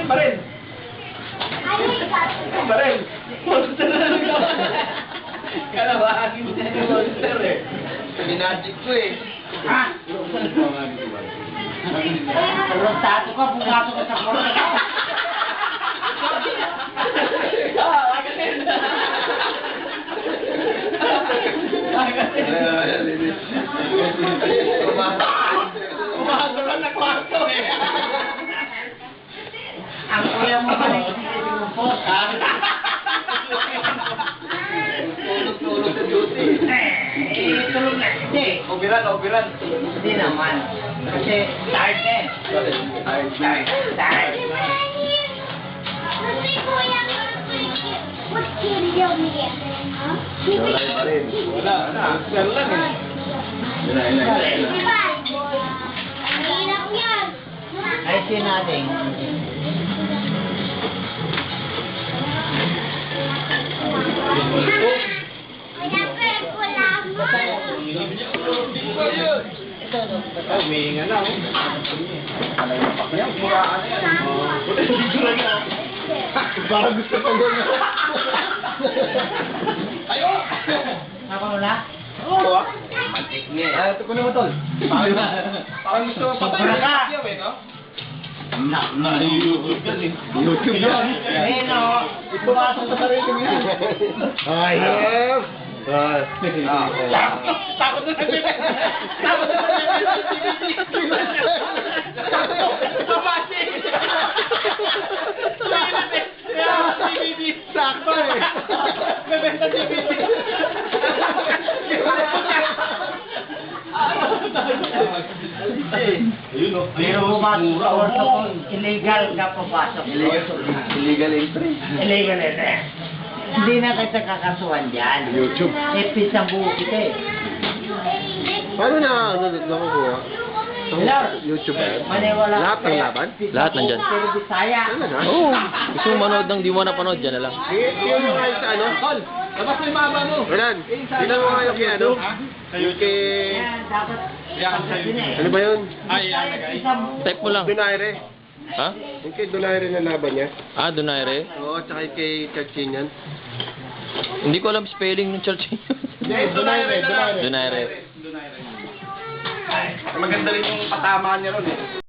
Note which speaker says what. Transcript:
Speaker 1: Pa rin. Pa rin. Monster na lang ako. Kalabahan mo na yung monster eh. Minagic ko eh. Ha?
Speaker 2: Tato ka, pumasok ka sa kwarto ka.
Speaker 1: Pumasok lang na kwarto eh.
Speaker 2: Ang kuya mo pa rin sinupos, ha?
Speaker 1: Tulog sa duty.
Speaker 2: Tulog na. Hindi.
Speaker 1: Operan.
Speaker 2: Hindi naman. Kasi tired eh. Tired.
Speaker 1: Wala. Pero lang eh.
Speaker 2: Ay, sinading.
Speaker 1: Oh, may nga na oh. Yan, muraan yan. Dito lang yan. Parang gusto pa yun. Ayo!
Speaker 2: Ako na?
Speaker 1: Oo.
Speaker 3: Matik niya eh.
Speaker 1: Ito ko naman tol. Parang gusto pa
Speaker 2: Sobra ka.
Speaker 1: no?
Speaker 3: YouTube yan.
Speaker 2: Eh, no.
Speaker 1: Pumasok sa sarili mo yan.
Speaker 3: Ayos.
Speaker 1: Takot na sakto eh. Bebenta DVD.
Speaker 2: Pero pumasok sa kwarto ko, illegal ka papasok.
Speaker 3: Illegal entry.
Speaker 2: Illegal eh. Hindi na kita kakasuhan dyan.
Speaker 3: YouTube.
Speaker 2: Epis ang buho kita eh.
Speaker 3: Paano na nakukuha? YouTube ba?
Speaker 2: Maniwala.
Speaker 3: Lahat ng laban?
Speaker 4: Lahat nandyan.
Speaker 2: Pero Bisaya.
Speaker 3: Talaga?
Speaker 4: Oo. Gusto mo manood ng di mo napanood, dyan na lang.
Speaker 3: Yung mga sa ano?
Speaker 1: Tol, labas mo yung mama mo.
Speaker 3: Roland, ilan mo kayo kay ano? Yung kay...
Speaker 2: Yan, dapat.
Speaker 1: Yan, sa'yo.
Speaker 3: Ano ba yun?
Speaker 1: Ay, yan na guys.
Speaker 2: Isang buho.
Speaker 4: Type mo lang.
Speaker 3: Donaire.
Speaker 4: Ha?
Speaker 3: Yung kay Donaire na laban niya.
Speaker 4: Ah, Donaire.
Speaker 3: Oo, tsaka kay Chachinian.
Speaker 4: Hindi ko alam spelling ng church.
Speaker 1: Donaire.
Speaker 4: Donaire.
Speaker 1: Maganda rin yung patama niya ron eh.